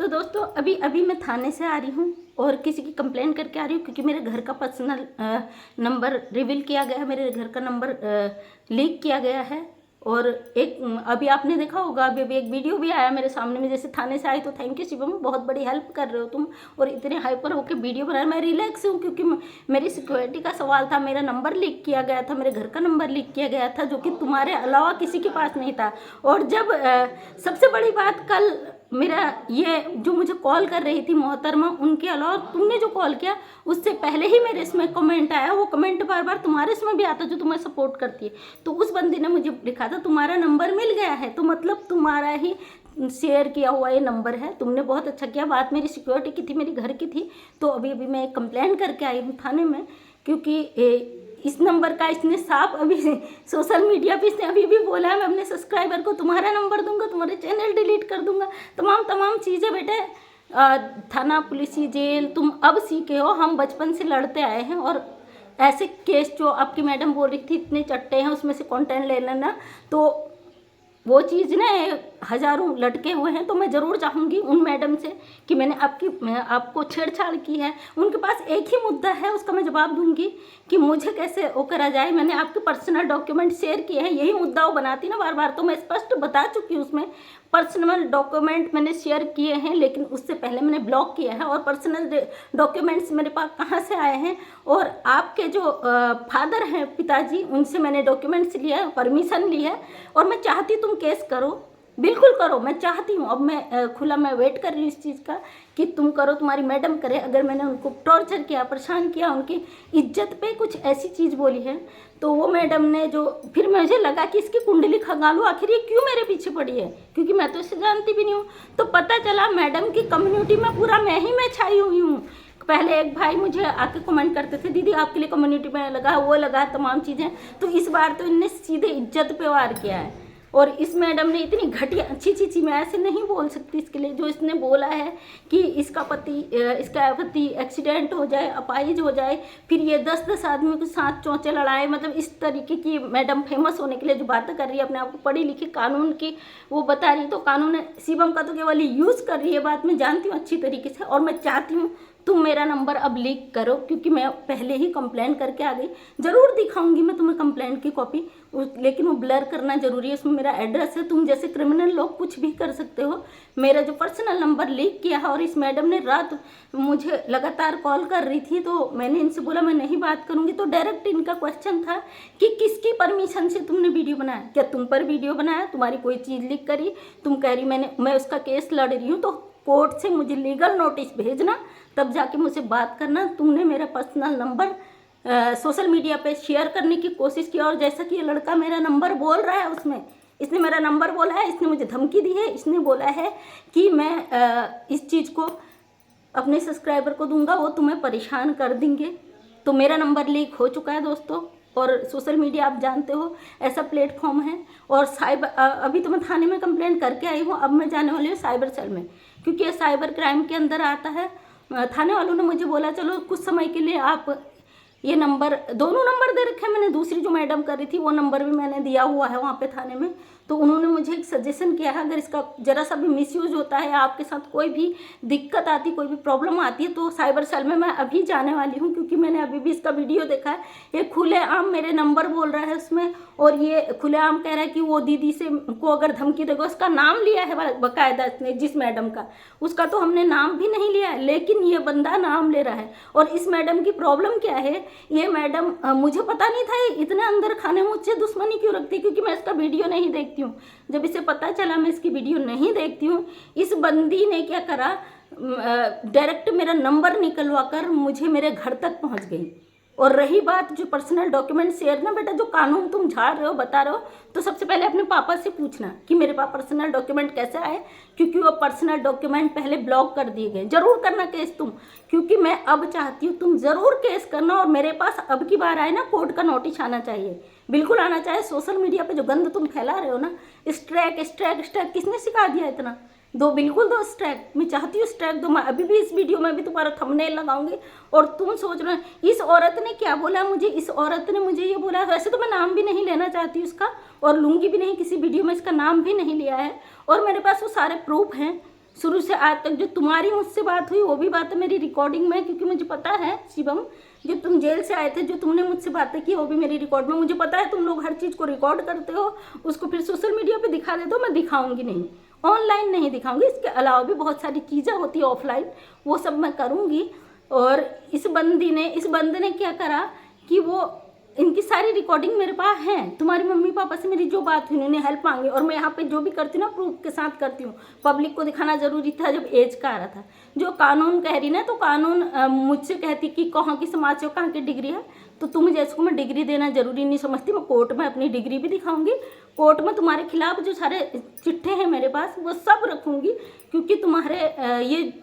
तो दोस्तों अभी अभी मैं थाने से आ रही हूँ और किसी की कंप्लेंट करके आ रही हूँ क्योंकि मेरे घर का पर्सनल नंबर रिवील किया गया है, मेरे घर का नंबर लीक किया गया है। और एक अभी आपने देखा होगा, अभी अभी एक वीडियो भी आया मेरे सामने में, जैसे थाने से आई। तो थैंक यू शिवम, बहुत बड़ी हेल्प कर रहे हो तुम और इतने हाइपर होकर वीडियो बना रहे। मैं रिलैक्स हूँ क्योंकि मेरी सिक्योरिटी का सवाल था, मेरा नंबर लीक किया गया था, मेरे घर का नंबर लीक किया गया था, जो कि तुम्हारे अलावा किसी के पास नहीं था। और जब सबसे बड़ी बात, कल मेरा ये जो मुझे कॉल कर रही थी मोहतरमा, उनके अलावा तुमने जो कॉल किया उससे पहले ही मेरे इसमें कमेंट आया। वो कमेंट बार बार तुम्हारे इसमें भी आता जो तुम्हें सपोर्ट करती है। तो उस बंदी ने मुझे लिखा था तुम्हारा नंबर मिल गया है, तो मतलब तुम्हारा ही शेयर किया हुआ ये नंबर है। तुमने बहुत अच्छा किया। बात मेरी सिक्योरिटी की थी, मेरी घर की थी। तो अभी अभी मैं एक कंप्लेंट करके आई हूँ थाने में, क्योंकि इस नंबर का इसने साफ अभी सोशल मीडिया पे इसने अभी भी बोला है मैं अपने सब्सक्राइबर को तुम्हारा नंबर दूंगा, तुम्हारे चैनल डिलीट कर दूंगा, तमाम चीज़ें। बेटे थाना, पुलिस, जेल तुम अब सीखे हो, हम बचपन से लड़ते आए हैं। और ऐसे केस जो आपकी मैडम बोल रही थी इतने चट्टे हैं, उसमें से कंटेंट ले लेना, तो वो चीज़ ना हज़ारों लटके हुए हैं। तो मैं ज़रूर चाहूँगी उन मैडम से कि मैंने आपको छेड़छाड़ की है। उनके पास एक ही मुद्दा है, उसका मैं जवाब दूंगी कि मुझे कैसे वो करा जाए। मैंने आपके पर्सनल डॉक्यूमेंट शेयर किए हैं, यही मुद्दा वो बनाती ना बार बार। तो मैं स्पष्ट बता चुकी हूँ, उसमें पर्सनल डॉक्यूमेंट मैंने शेयर किए हैं, लेकिन उससे पहले मैंने ब्लॉक किया है। और पर्सनल डॉक्यूमेंट्स मेरे पास कहाँ से आए हैं, और आपके जो फादर हैं, पिताजी, उनसे मैंने डॉक्यूमेंट्स लिया है, परमिशन ली है। और मैं चाहती तुम केस करो, बिल्कुल करो, मैं चाहती हूँ। अब मैं खुला मैं वेट कर रही हूँ इस चीज़ का कि तुम करो, तुम्हारी मैडम करे। अगर मैंने उनको टॉर्चर किया, परेशान किया, उनकी इज्जत पे कुछ ऐसी चीज़ बोली है, तो वो मैडम ने जो, फिर मुझे लगा कि इसकी कुंडली खंगालू, आखिर ये क्यों मेरे पीछे पड़ी है, क्योंकि मैं तो इसे जानती भी नहीं हूँ। तो पता चला मैडम की कम्युनिटी में पूरा मैं छाई हुई हूँ। पहले एक भाई मुझे आके कमेंट करते थे, दीदी आपके लिए कम्युनिटी में लगा, वो लगा, तमाम चीज़ें। तो इस बार तो इनने सीधे इज्जत पे वार किया है। और इस मैडम ने इतनी घटिया, अच्छी मैं ऐसे नहीं बोल सकती इसके लिए, जो इसने बोला है कि इसका पति एक्सीडेंट हो जाए, अपाहिज हो जाए, फिर ये 10-10 आदमियों के साथ चौंचे लड़ाए। मतलब इस तरीके की मैडम फेमस होने के लिए जो बातें कर रही है, अपने आप को पढ़ी लिखी, कानून की वो बता रही है। तो कानून शिवम का तो केवल यूज़ कर रही है, बात मैं जानती हूँ अच्छी तरीके से। और मैं चाहती हूँ तुम मेरा नंबर अब लीक करो, क्योंकि मैं पहले ही कंप्लेन करके आ गई। ज़रूर दिखाऊंगी मैं तुम्हें कंप्लेंट की कॉपी, लेकिन वो ब्लर करना ज़रूरी है, उसमें मेरा एड्रेस है। तुम जैसे क्रिमिनल लोग कुछ भी कर सकते हो। मेरा जो पर्सनल नंबर लीक किया है, और इस मैडम ने रात मुझे लगातार कॉल कर रही थी, तो मैंने इनसे बोला मैं नहीं बात करूँगी। तो डायरेक्ट इनका क्वेश्चन था कि किसकी परमिशन से तुमने वीडियो बनाया, क्या तुम पर वीडियो बनाया, तुम्हारी कोई चीज़ लीक करी, तुम कह रही मैं उसका केस लड़ रही हूँ, तो कोर्ट से मुझे लीगल नोटिस भेजना, तब जाके मुझसे बात करना। तुमने मेरा पर्सनल नंबर सोशल मीडिया पे शेयर करने की कोशिश की, और जैसा कि ये लड़का मेरा नंबर बोल रहा है, उसमें इसने मेरा नंबर बोला है, इसने मुझे धमकी दी है, इसने बोला है कि मैं इस चीज़ को अपने सब्सक्राइबर को दूंगा, वो तुम्हें परेशान कर देंगे। तो मेरा नंबर लीक हो चुका है दोस्तों। और सोशल मीडिया आप जानते हो ऐसा प्लेटफॉर्म है। और साइबर, अभी तो मैं थाने में कंप्लेंट करके आई हूँ, अब मैं जाने वाली हूँ साइबर सेल में, क्योंकि ये साइबर क्राइम के अंदर आता है। थाने वालों ने मुझे बोला चलो कुछ समय के लिए आप ये नंबर, दोनों नंबर दे रखे हैं मैंने, दूसरी जो मैडम कर रही थी वो नंबर भी मैंने दिया हुआ है वहाँ पे थाने में। तो उन्होंने मुझे एक सजेशन किया है, अगर इसका ज़रा सा भी मिसयूज होता है, आपके साथ कोई भी दिक्कत आती, कोई भी प्रॉब्लम आती है, तो साइबर सेल में मैं अभी जाने वाली हूँ, क्योंकि मैंने अभी भी इसका वीडियो देखा है। ये खुलेआम मेरे नंबर बोल रहा है उसमें, और ये खुलेआम कह रहा है कि वो दीदी से को अगर धमकी देगा, उसका नाम लिया है बाकायदा इसने, जिस मैडम का, उसका तो हमने नाम भी नहीं लिया है, लेकिन ये बंदा नाम ले रहा है। और इस मैडम की प्रॉब्लम क्या है, ये मैडम, मुझे पता नहीं था इतने अंदर खाने मुझसे दुश्मनी क्यों रखती, क्योंकि मैं इसका वीडियो नहीं देखती हूँ। जब इसे पता चला मैं इसकी वीडियो नहीं देखती हूँ, इस बंदी ने क्या करा, डायरेक्ट मेरा नंबर निकलवा कर मुझे मेरे घर तक पहुँच गई। और रही बात जो पर्सनल डॉक्यूमेंट शेयर ना, बेटा जो कानून तुम झाड़ रहे हो, बता रहे हो, तो सबसे पहले अपने पापा से पूछना कि मेरे पास पर्सनल डॉक्यूमेंट कैसे आए, क्योंकि वो पर्सनल डॉक्यूमेंट पहले ब्लॉक कर दिए गए। जरूर करना केस तुम, क्योंकि मैं अब चाहती हूँ तुम ज़रूर केस करना। और मेरे पास अब की बार आए ना, कोर्ट का नोटिस आना चाहिए, बिल्कुल आना चाहिए। सोशल मीडिया पे जो गंद तुम फैला रहे हो ना, स्ट्राइक किसने सिखा दिया इतना, बिल्कुल दो स्ट्राइक। मैं चाहती हूँ स्ट्राइक दो। मैं अभी भी इस वीडियो में भी तुम्हारा थंबनेल लगाऊंगी। और तुम सोच रहे हो इस औरत ने क्या बोला मुझे, इस औरत ने मुझे ये बोला, वैसे तो मैं नाम भी नहीं लेना चाहती उसका, और लूँगी भी नहीं, किसी वीडियो में इसका नाम भी नहीं लिया है। और मेरे पास वो सारे प्रूफ हैं, शुरू से आज तक जो तुम्हारी मुझसे बात हुई वो भी बात मेरी रिकॉर्डिंग में, क्योंकि मुझे पता है शिवम, जो तुम जेल से आए थे, जो तुमने मुझसे बातें की वो भी मेरी रिकॉर्ड में। मुझे पता है तुम लोग हर चीज़ को रिकॉर्ड करते हो, उसको फिर सोशल मीडिया पे दिखा देते हो। मैं दिखाऊंगी नहीं, ऑनलाइन नहीं दिखाऊंगी। इसके अलावा भी बहुत सारी चीज़ें होती है ऑफलाइन, वो सब मैं करूँगी। और इस बंदे ने क्या करा कि वो इनकी सारी रिकॉर्डिंग मेरे पास है। तुम्हारी मम्मी पापा से मेरी जो बात हुई, उन्होंने हेल्प मांगी, और मैं यहाँ पे जो भी करती हूँ ना प्रूफ के साथ करती हूँ। पब्लिक को दिखाना जरूरी था जब एज का आ रहा था। जो कानून कह रही ना, तो कानून मुझसे कहती कि कहाँ की समाज से, कहाँ की डिग्री है, तो तुम जैसे मैं डिग्री देना जरूरी नहीं समझती। मैं कोर्ट में अपनी डिग्री भी दिखाऊंगी, कोर्ट में तुम्हारे खिलाफ जो सारे चिट्ठे हैं मेरे पास वो सब रखूंगी, क्योंकि तुम्हारे ये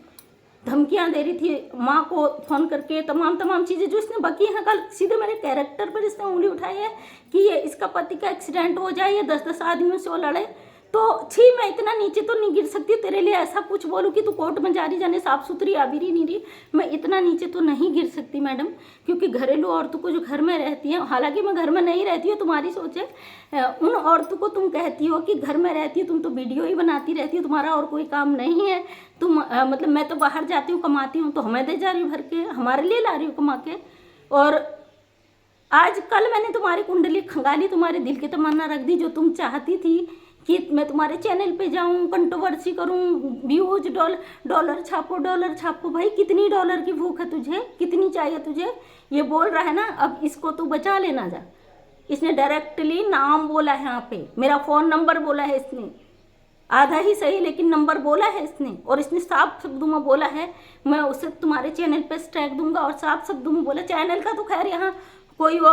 धमकियां दे रही थी माँ को फ़ोन करके, तमाम चीज़ें जो इसने बकी हैं। कल सीधे मेरे कैरेक्टर पर इसने उंगली उठाई है कि ये इसका पति का एक्सीडेंट हो जाए, ये 10-10 आदमियों से वो लड़े। तो छी, मैं इतना नीचे तो नहीं गिर सकती तेरे लिए ऐसा कुछ बोलूँ कि तू कोर्ट में जारी जाने साफ सुथरी आ भी रही नहीं रही। मैं इतना नीचे तो नहीं गिर सकती मैडम, क्योंकि घरेलू औरतों को जो घर में रहती हैं, हालांकि मैं घर में नहीं रहती हूँ, तुम्हारी सोच है। उन औरतों को तुम कहती हो कि घर में रहती हो, तुम तो वीडियो ही बनाती रहती हो, तुम्हारा और कोई काम नहीं है। तुम मतलब मैं तो बाहर जाती हूँ कमाती हूँ, तो हमें दे जा रही हूँ भर के, हमारे लिए ला रही हूँ कमा के। और आज कल मैंने तुम्हारी कुंडली खंगाली, तुम्हारे दिल की तमन्ना रख दी, जो तुम चाहती थी कि मैं तुम्हारे चैनल पे जाऊं, कंट्रोवर्सी करूं, व्यूज, डॉलर छापो। भाई कितनी डॉलर की भूख है तुझे, कितनी चाहिए तुझे? ये बोल रहा है ना, अब इसको तू बचा लेना जा। इसने डायरेक्टली नाम बोला है यहाँ पे, मेरा फ़ोन नंबर बोला है इसने, आधा ही सही लेकिन नंबर बोला है इसने। और इसने साफ शब्दों में बोला है मैं उसे तुम्हारे चैनल पे स्ट्राइक दूंगा, और साफ शब्दों में बोला। चैनल का तो खैर यहाँ कोई वो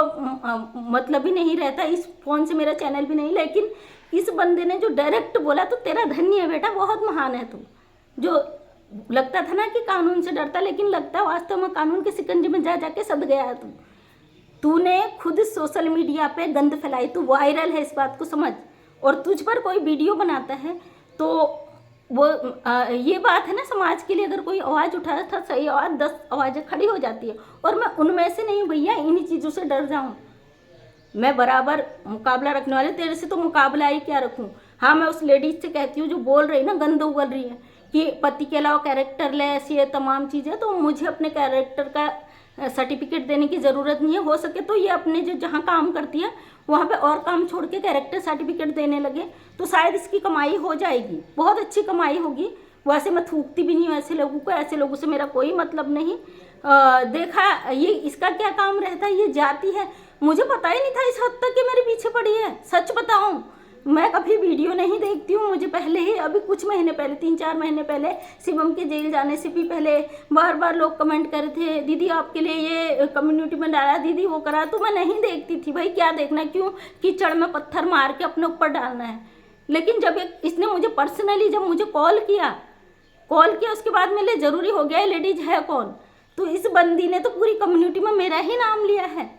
मतलब ही नहीं रहता, इस फ़ोन से मेरा चैनल भी नहीं, लेकिन इस बंदे ने जो डायरेक्ट बोला, तो तेरा धन्य है बेटा, बहुत महान है तू। जो लगता था ना कि कानून से डरता, लेकिन लगता वास्तव में कानून के शिकंजे में जा जाके सद गया है तू। तूने खुद सोशल मीडिया पे गंद फैलाई, तू वायरल है, इस बात को समझ। और तुझ पर कोई वीडियो बनाता है तो वो ये बात है ना, समाज के लिए अगर कोई आवाज़ उठाता था, सही आवाज़ 10 आवाज़ें खड़ी हो जाती है, और मैं उनमें से नहीं भैया, इन्हीं चीज़ों से डर जाऊँ। मैं बराबर मुकाबला रखने वाले, तेरे से तो मुकाबला ही क्या रखूं। हाँ, मैं उस लेडीज से कहती हूँ जो बोल रही ना, गंद उगल रही है कि पति के अलावा कैरेक्टर लेस, ये तमाम चीज़ें, तो मुझे अपने कैरेक्टर का सर्टिफिकेट देने की ज़रूरत नहीं है। हो सके तो ये अपने जो जहाँ काम करती है वहाँ पे और काम छोड़ के कैरेक्टर सर्टिफिकेट देने लगे, तो शायद इसकी कमाई हो जाएगी, बहुत अच्छी कमाई होगी। वैसे मैं थूकती भी नहीं हूँ ऐसे लोगों को, ऐसे लोगों से मेरा कोई मतलब नहीं। देखा ये इसका क्या काम रहता है, ये जाती है। मुझे पता ही नहीं था इस हद तक कि मेरे पीछे पड़ी है। सच बताऊं, मैं कभी वीडियो नहीं देखती हूँ। मुझे पहले ही, अभी कुछ महीने पहले, 3-4 महीने पहले, शिवम के जेल जाने से भी पहले बार लोग कमेंट कर रहे थे, दीदी आपके लिए ये कम्युनिटी में डाला, दीदी वो करा, तो मैं नहीं देखती थी। भाई क्या देखना, क्यों कीचड़ में पत्थर मार के अपने ऊपर डालना है। लेकिन जब इसने मुझे पर्सनली जब मुझे कॉल किया, उसके बाद मेरे लिए ज़रूरी हो गया लेडीज है कौन। तो इस बंदी ने तो पूरी कम्युनिटी में मेरा ही नाम लिया है।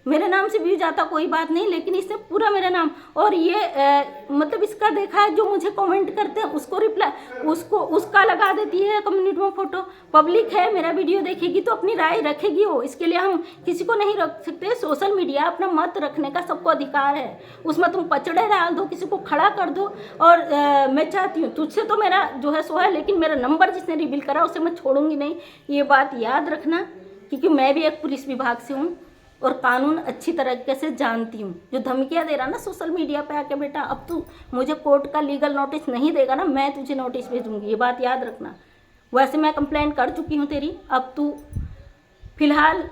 मेरे नाम से व्यू जाता कोई बात नहीं, लेकिन इसने पूरा मेरा नाम, और ये मतलब इसका देखा है, जो मुझे कमेंट करते हैं उसको रिप्लाई, उसका लगा देती है कम्युनिटी में फोटो। पब्लिक है, मेरा वीडियो देखेगी तो अपनी राय रखेगी वो, इसके लिए हम किसी को नहीं रख सकते। सोशल मीडिया अपना मत रखने का सबको अधिकार है, उसमें तुम पचड़े डाल दो, किसी को खड़ा कर दो। और मैं चाहती हूँ, तुझसे तो मेरा जो है सो है, लेकिन मेरा नंबर जिसने रिवील करा उसे मैं छोड़ूंगी नहीं, ये बात याद रखना। क्योंकि मैं भी एक पुलिस विभाग से हूँ और कानून अच्छी तरीके से जानती हूँ। जो धमकियाँ दे रहा ना सोशल मीडिया पे आके, बेटा अब तू मुझे कोर्ट का लीगल नोटिस नहीं देगा ना, मैं तुझे नोटिस भेजूंगी, ये बात याद रखना। वैसे मैं कंप्लेंट कर चुकी हूँ तेरी, अब तू फिलहाल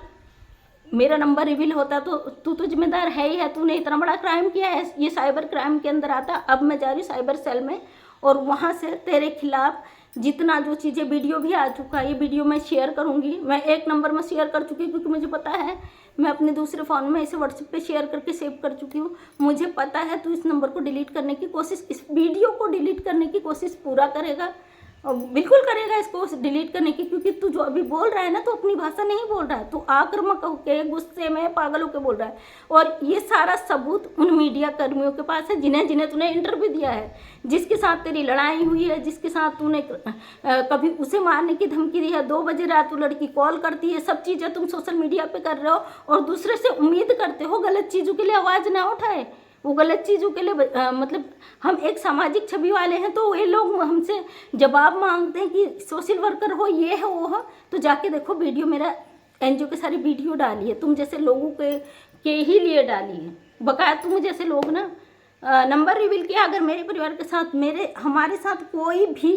मेरा नंबर रिवील होता तो तू तो जिम्मेदार है ही है, तूने इतना बड़ा क्राइम किया है, ये साइबर क्राइम के अंदर आता। अब मैं जा रही हूँ साइबर सेल में, और वहाँ से तेरे खिलाफ जितना जो चीज़ें, वीडियो भी आ चुका है, ये वीडियो मैं शेयर करूँगी। मैं 1 नंबर में शेयर कर चुकी हूँ, क्योंकि मुझे पता है, मैं अपने दूसरे फ़ोन में इसे व्हाट्सएप पे शेयर करके सेव कर चुकी हूँ। मुझे पता है तू इस नंबर को डिलीट करने की कोशिश, इस वीडियो को डिलीट करने की कोशिश पूरा करेगा, और बिल्कुल करेगा इसको डिलीट करने की। क्योंकि तू जो अभी बोल रहा है ना, तो अपनी भाषा नहीं बोल रहा है, तो आक्रामक होकर, गुस्से में, पागल होकर बोल रहा है। और ये सारा सबूत उन मीडिया कर्मियों के पास है जिन्हें तूने इंटरव्यू दिया है, जिसके साथ तेरी लड़ाई हुई है, जिसके साथ तूने कभी उसे मारने की धमकी दी है। 2 बजे रात वो लड़की कॉल करती है, सब चीज़ें तुम सोशल मीडिया पे कर रहे हो, और दूसरे से उम्मीद करते हो गलत चीज़ों के लिए आवाज़ ना उठाए। वो गलत चीज़ों के लिए मतलब हम एक सामाजिक छवि वाले हैं, तो ये लोग हमसे जवाब मांगते हैं कि सोशल वर्कर हो, ये है वो है। तो जाके देखो वीडियो, मेरा एनजीओ के सारी वीडियो डाली है, तुम जैसे लोगों के ही लिए डाली है। बकाया तुम जैसे लोग ना नंबर रिवील किया। अगर मेरे परिवार के साथ हमारे साथ कोई भी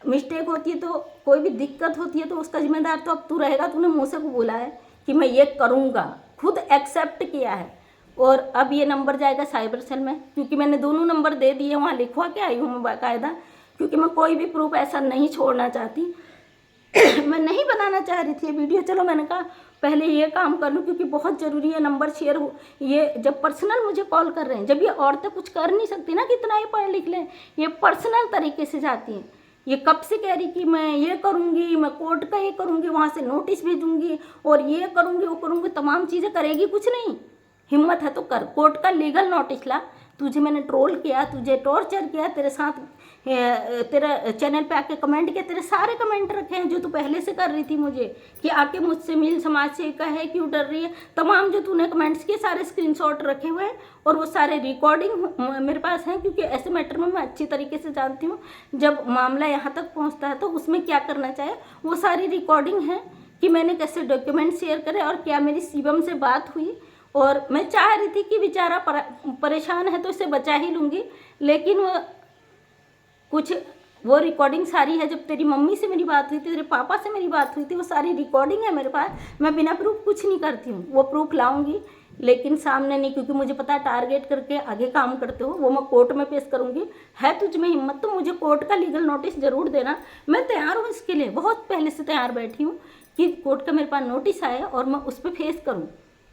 मिस्टेक होती है, तो कोई भी दिक्कत होती है, तो उसका जिम्मेदार तो अब तू रहेगा। तूने मुँह से बोला है कि मैं ये करूँगा, खुद एक्सेप्ट किया है। और अब ये नंबर जाएगा साइबर सेल में, क्योंकि मैंने दोनों नंबर दे दिए, वहाँ लिखवा के आई हूँ मैं बाकायदा, क्योंकि मैं कोई भी प्रूफ ऐसा नहीं छोड़ना चाहती। मैं नहीं बनाना चाह रही थी ये वीडियो। चलो मैंने कहा पहले ये काम कर लूँ, क्योंकि बहुत ज़रूरी है नंबर शेयर हो। ये जब पर्सनल मुझे कॉल कर रहे हैं, जब ये औरतें कुछ कर नहीं सकती ना, कितना ही पढ़ लिख लें, ये पर्सनल तरीके से जाती हैं। ये कब से कह रही कि मैं ये करूँगी, मैं कोर्ट का ये करूँगी, वहाँ से नोटिस भेजूँगी और ये करूँगी वो करूँगी, तमाम चीज़ें करेगी। कुछ नहीं, हिम्मत है तो कर, कोर्ट का लीगल नोटिस ला। तुझे मैंने ट्रोल किया, तुझे टॉर्चर किया, तेरे साथ तेरा चैनल पे आके कमेंट किया, तेरे सारे कमेंट रखे हैं जो तू पहले से कर रही थी मुझे कि आके मुझसे मिल, समाज से का है, क्यों डर रही है, तमाम जो तूने कमेंट्स किए सारे स्क्रीनशॉट रखे हुए हैं और वो सारे रिकॉर्डिंग मेरे पास हैं। क्योंकि ऐसे मैटर में मैं अच्छी तरीके से जानती हूँ, जब मामला यहाँ तक पहुँचता है तो उसमें क्या करना चाहिए, वो सारी रिकॉर्डिंग है कि मैंने कैसे डॉक्यूमेंट शेयर करे और क्या मेरी शिवम से बात हुई। और मैं चाह रही थी कि बेचारा परेशान है तो इसे बचा ही लूँगी, लेकिन वो रिकॉर्डिंग सारी है। जब तेरी मम्मी से मेरी बात हुई थी, तेरे पापा से मेरी बात हुई थी, वो सारी रिकॉर्डिंग है मेरे पास। मैं बिना प्रूफ कुछ नहीं करती हूँ, वो प्रूफ लाऊंगी लेकिन सामने नहीं, क्योंकि मुझे पता है टारगेट करके आगे काम करते हो, वो मैं कोर्ट में पेश करूँगी। है तुझ में हिम्मत तो मुझे कोर्ट का लीगल नोटिस ज़रूर देना, मैं तैयार हूँ इसके लिए, बहुत पहले से तैयार बैठी हूँ कि कोर्ट का मेरे पास नोटिस आए और मैं उस पर फेस करूँ।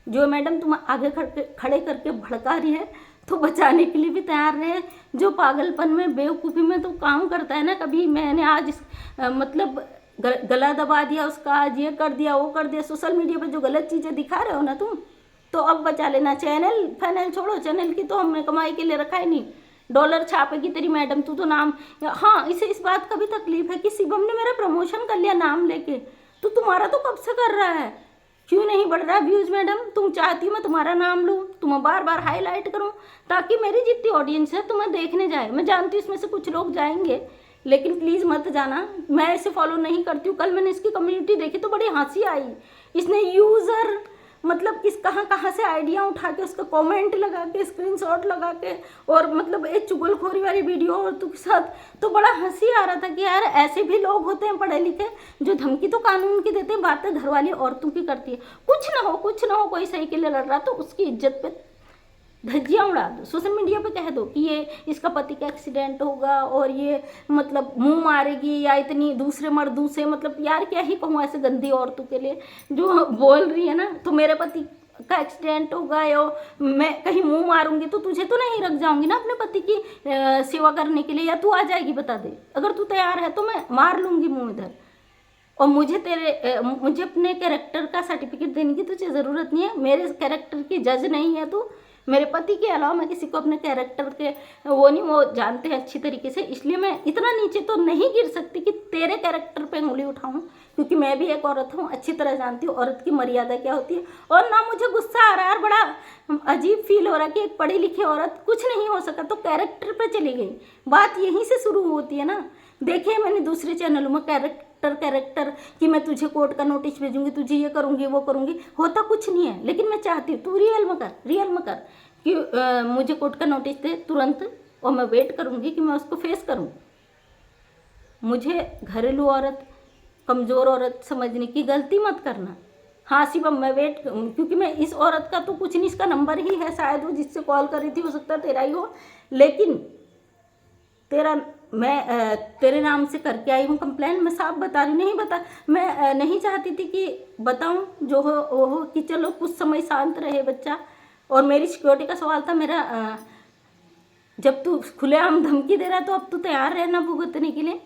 जो मैडम तुम आगे खड़े करके भड़का रही है, तो बचाने के लिए भी तैयार रहे। जो पागलपन में, बेवकूफ़ी में तो काम करता है ना, कभी मैंने आज मतलब गला दबा दिया उसका, आज ये कर दिया वो कर दिया, सोशल मीडिया पे जो गलत चीज़ें दिखा रहे हो ना तुम, तो अब बचा लेना। चैनल फैनल छोड़ो, चैनल की तो हमने कमाई के लिए रखा ही नहीं, डॉलर छापेगी तेरी मैडम, तू तो नाम। हाँ, इसे इस बात का भी तकलीफ है कि शिवम ने मेरा प्रमोशन कर लिया नाम लेके, तो तुम्हारा तो कब से कर रहा है, क्यों नहीं बढ़ रहा व्यूज़ मैडम? तुम चाहती हो मैं तुम्हारा नाम लूँ, तुम्हें बार बार हाईलाइट करूँ, ताकि मेरी जितनी ऑडियंस है तुम्हें देखने जाए। मैं जानती हूँ इसमें से कुछ लोग जाएंगे, लेकिन प्लीज़ मत जाना, मैं इसे फॉलो नहीं करती हूँ। कल मैंने इसकी कम्युनिटी देखी तो बड़ी हंसी आई। इसने यूज़र मतलब किस कहाँ से आइडिया उठा के उसका कमेंट लगा के, स्क्रीनशॉट लगा के, और मतलब एक चुगलखोरी वाली वीडियो औरतों के साथ, तो बड़ा हंसी आ रहा था कि यार ऐसे भी लोग होते हैं पढ़े लिखे जो धमकी तो कानून की देते हैं, बातें घर वाली औरतों की करती है। कुछ ना हो, कोई सही के लिए लड़ रहा तो उसकी इज्जत पे धज्जियाँ उड़ा दो, सोशल मीडिया पे कह दो कि ये इसका पति का एक्सीडेंट होगा और ये मतलब मुंह मारेगी या इतनी दूसरे मर्दों से, मतलब यार क्या ही कहूँ ऐसे गंदी औरतों के लिए जो बोल रही है ना। तो मेरे पति का एक्सीडेंट होगा या मैं कहीं मुंह मारूंगी तो तुझे तो नहीं रख जाऊंगी ना अपने पति की सेवा करने के लिए, या तू आ जाएगी बता दे। अगर तू तैयार है तो मैं मार लूँगी मुँह इधर। और मुझे अपने कैरेक्टर का सर्टिफिकेट देने की तुझे ज़रूरत नहीं है, मेरे कैरेक्टर की जज नहीं है तू। मेरे पति के अलावा मैं किसी को अपने कैरेक्टर के वो जानते हैं अच्छी तरीके से, इसलिए मैं इतना नीचे तो नहीं गिर सकती कि तेरे कैरेक्टर पे उंगली उठाऊं, क्योंकि मैं भी एक औरत हूँ, अच्छी तरह जानती हूँ औरत की मर्यादा क्या होती है। और ना मुझे गुस्सा आ रहा है और बड़ा अजीब फील हो रहा है कि एक पढ़ी लिखी औरत कुछ नहीं हो सका तो कैरेक्टर पे चली गई। बात यहीं से शुरू होती है ना। देखिए मैंने दूसरे चैनलों में कैरेक्टर कि मैं तुझे कोर्ट का नोटिस भेजूंगी, तुझे ये करूंगी वो करूंगी, होता कुछ नहीं है। लेकिन मैं चाहती हूँ तू रियल में कर कि मुझे कोर्ट का नोटिस दे तुरंत, और मैं वेट करूंगी कि मैं उसको फेस करूं। मुझे घरेलू औरत, कमज़ोर औरत समझने की गलती मत करना। हाँ शिवम मैं वेट, क्योंकि मैं इस औरत का तो कुछ नहीं, इसका नंबर ही है शायद, वो जिससे कॉल कर रही थी हो सकता है तेरा ही हो, लेकिन मैं तेरे नाम से करके आई हूँ कंप्लेंट। मैं साफ बता रही हूँ, मैं नहीं चाहती थी कि बताऊँ, जो हो वो कि चलो कुछ समय शांत रहे बच्चा। और मेरी सिक्योरिटी का सवाल था मेरा, जब तू खुलेआम धमकी दे रहा है तो अब तू तैयार रहना भुगतने के लिए,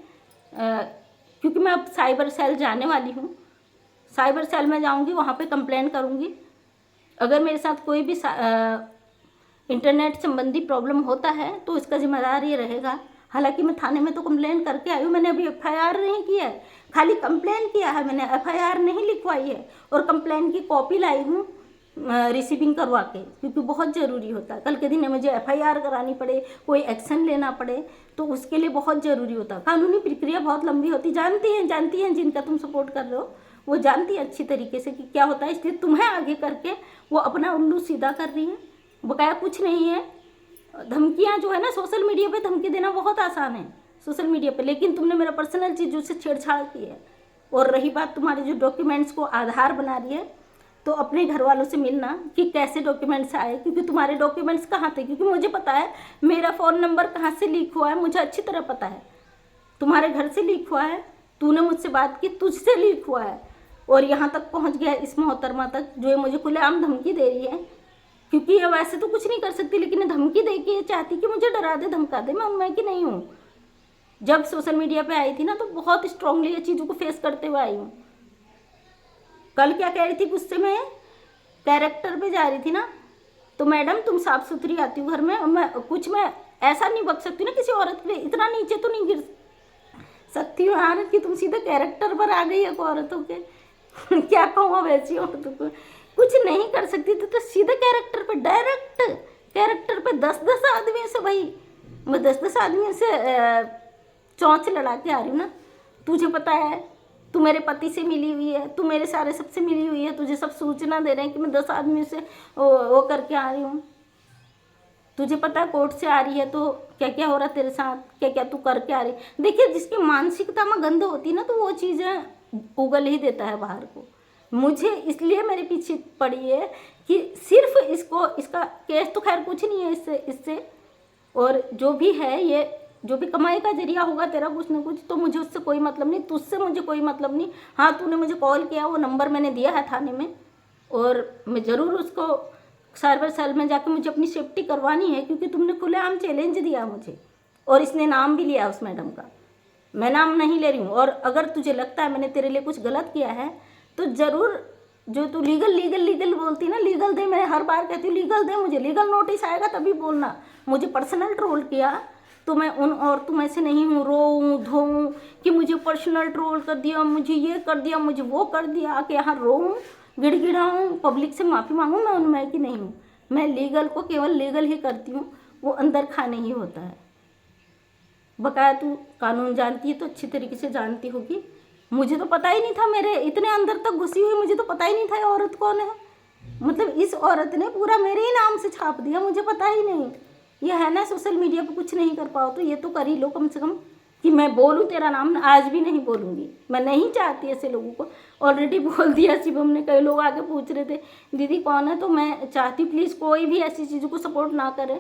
क्योंकि मैं अब साइबर सेल जाने वाली हूँ। साइबर सेल में जाऊँगी, वहाँ पे कंप्लेंट करूँगी। अगर मेरे साथ कोई भी इंटरनेट संबंधी प्रॉब्लम होता है तो इसका जिम्मेदार ये रहेगा। हालांकि मैं थाने में तो कंप्लेंट करके आई हूँ, मैंने अभी एफआईआर नहीं किया है, खाली कंप्लेंट किया है मैंने, एफआईआर नहीं लिखवाई है। और कंप्लेंट की कॉपी लाई हूँ रिसीविंग करवा के, क्योंकि बहुत ज़रूरी होता है। कल के दिन में मुझे एफआईआर करानी पड़े, कोई एक्शन लेना पड़े, तो उसके लिए बहुत ज़रूरी होता है। कानूनी प्रक्रिया बहुत लंबी होती, जानती हैं जिनका तुम सपोर्ट कर रहे हो वो जानती है अच्छी तरीके से कि क्या होता है, इसलिए तुम्हें आगे करके वो अपना उल्लू सीधा कर रही है। बकाया कुछ नहीं है। धमकियाँ जो है ना, सोशल मीडिया पे धमकी देना बहुत आसान है सोशल मीडिया पे, लेकिन तुमने मेरा पर्सनल चीज़ से छेड़छाड़ की है। और रही बात तुम्हारे जो डॉक्यूमेंट्स को आधार बना रही है, तो अपने घर वालों से मिलना कि कैसे डॉक्यूमेंट्स आए, क्योंकि तुम्हारे डॉक्यूमेंट्स कहाँ थे, क्योंकि मुझे पता है मेरा फ़ोन नंबर कहाँ से लीक हुआ है, मुझे अच्छी तरह पता है। तुम्हारे घर से लीक हुआ है, तूने मुझसे बात की, तुझसे लीक हुआ है, और यहाँ तक पहुँच गया इस मोहतरमा तक जो ये मुझे खुलेआम धमकी दे रही है। क्योंकि ये वैसे तो कुछ नहीं कर सकती, लेकिन ये धमकी दे के ये चाहती कि मुझे डरा दे, धमका दे। मैं उनमें की नहीं हूँ। जब सोशल मीडिया पे आई थी ना, तो बहुत स्ट्रांगली ये चीज़ों को फेस करते हुए आई हूँ। कल क्या कह रही थी गुस्से में, कैरेक्टर पे जा रही थी ना, तो मैडम तुम साफ सुथरी आती हो घर में, मैं ऐसा नहीं बक सकती ना किसी औरत पे, इतना नीचे तो नहीं गिर सकती हूँ यार कि तुम सीधे कैरेक्टर पर आ गई एक औरतों के। क्या कहूँ अब ऐसी औरतों को, कुछ नहीं कर सकती तो सीधे कैरेक्टर पे, डायरेक्ट कैरेक्टर पे 10-10 आदमियों से, भाई मैं 10-10 आदमियों से चौंच लड़ा के आ रही हूँ ना। तुझे पता है तू मेरे पति से मिली हुई है, तू मेरे सारे सबसे मिली हुई है, तुझे सब सूचना दे रहे हैं कि मैं 10 आदमियों से वो करके आ रही हूँ। तुझे पता है कोर्ट से आ रही है तो क्या क्या हो रहा है तेरे साथ, क्या क्या तू करके आ रही। देखिए, जिसकी मानसिकता में गंद होती है ना, तो वो चीज़ें उगल ही देता है बाहर को। मुझे इसलिए मेरे पीछे पड़ी है कि सिर्फ इसका केस तो खैर कुछ नहीं है इससे और जो भी है, ये जो भी कमाई का जरिया होगा तेरा कुछ ना कुछ, तो मुझे उससे कोई मतलब नहीं, तुझसे मुझे कोई मतलब नहीं। हाँ, तूने मुझे कॉल किया, वो नंबर मैंने दिया है थाने में, और मैं ज़रूर उसको साइबर सेल में जाकर मुझे अपनी सेफ्टी करवानी है, क्योंकि तुमने खुलेआम चैलेंज दिया मुझे, और इसने नाम भी लिया उस मैडम का। मैं नाम नहीं ले रही हूँ, और अगर तुझे लगता है मैंने तेरे लिए कुछ गलत किया है तो ज़रूर, जो तू लीगल बोलती ना, लीगल दे। मैं हर बार कहती हूँ लीगल दे, मुझे लीगल नोटिस आएगा तभी बोलना। मुझे पर्सनल ट्रोल किया तो मैं उन औरतों में से नहीं हूँ, रोऊँ धोऊँ कि मुझे पर्सनल ट्रोल कर दिया, मुझे ये कर दिया, मुझे वो कर दिया, कि यहाँ रोऊँ गिड़गिड़ाऊँ, पब्लिक से माफ़ी मांगूँ। मैं उनमें की नहीं हूँ। मैं लीगल को केवल लीगल ही करती हूँ, वो अंदर खाने ही होता है। बकाया तू कानून जानती है तो अच्छी तरीके से जानती होगी। मुझे तो पता ही नहीं था, मेरे इतने अंदर तक घुसी हुई, मुझे तो पता ही नहीं था ये औरत कौन है। मतलब इस औरत ने पूरा मेरे ही नाम से छाप दिया, मुझे पता ही नहीं। ये है ना, सोशल मीडिया पे कुछ नहीं कर पाओ तो ये तो कर ही लो कम से कम, कि मैं बोलूँ तेरा नाम। आज भी नहीं बोलूँगी, मैं नहीं चाहती ऐसे लोगों को। ऑलरेडी बोल दिया शिवम ने, कई लोग आके पूछ रहे थे दीदी कौन है, तो मैं चाहती प्लीज़ कोई भी ऐसी चीज़ों को सपोर्ट ना करे।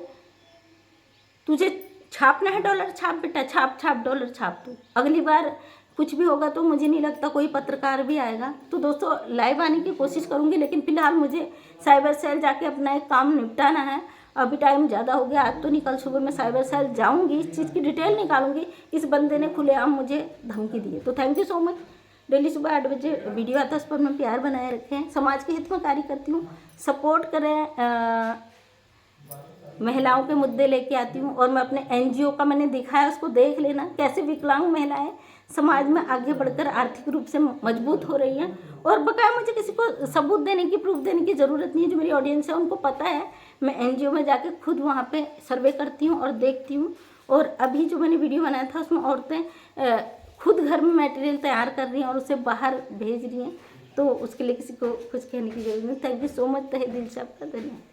तुझे छापना है डॉलर छाप बेटा, छाप डॉलर छाप। तू अगली बार कुछ भी होगा तो मुझे नहीं लगता कोई पत्रकार भी आएगा। तो दोस्तों, लाइव आने की कोशिश करूँगी, लेकिन फ़िलहाल मुझे साइबर सेल जाके अपना एक काम निपटाना है। अभी टाइम ज़्यादा हो गया, आज तो नहीं, कल सुबह मैं साइबर सेल जाऊँगी, इस चीज़ की डिटेल निकालूंगी। इस बंदे ने खुलेआम मुझे धमकी दी है। तो thank you so much. Daily सुबह 8 बजे वीडियो आता है, उस पर मैं प्यार बनाए रखें। समाज के हित में कार्य करती हूँ, सपोर्ट करें। महिलाओं के मुद्दे लेके आती हूँ, और मैं अपने एनजीओ का मैंने दिखाया, उसको देख लेना कैसे विकलांग महिलाएं समाज में आगे बढ़कर आर्थिक रूप से मजबूत हो रही हैं। और बकाया मुझे किसी को सबूत देने की, प्रूफ देने की ज़रूरत नहीं है। जो मेरी ऑडियंस है उनको पता है, मैं एनजीओ में जाके खुद वहाँ पे सर्वे करती हूँ और देखती हूँ। और अभी जो मैंने वीडियो बनाया था उसमें औरतें खुद घर में मटेरियल तैयार कर रही हैं और उसे बाहर भेज रही हैं, तो उसके लिए किसी को कुछ कहने की जरूरत नहीं। थैंक यू सो मच, तहे दिल से आपका धन्यवाद।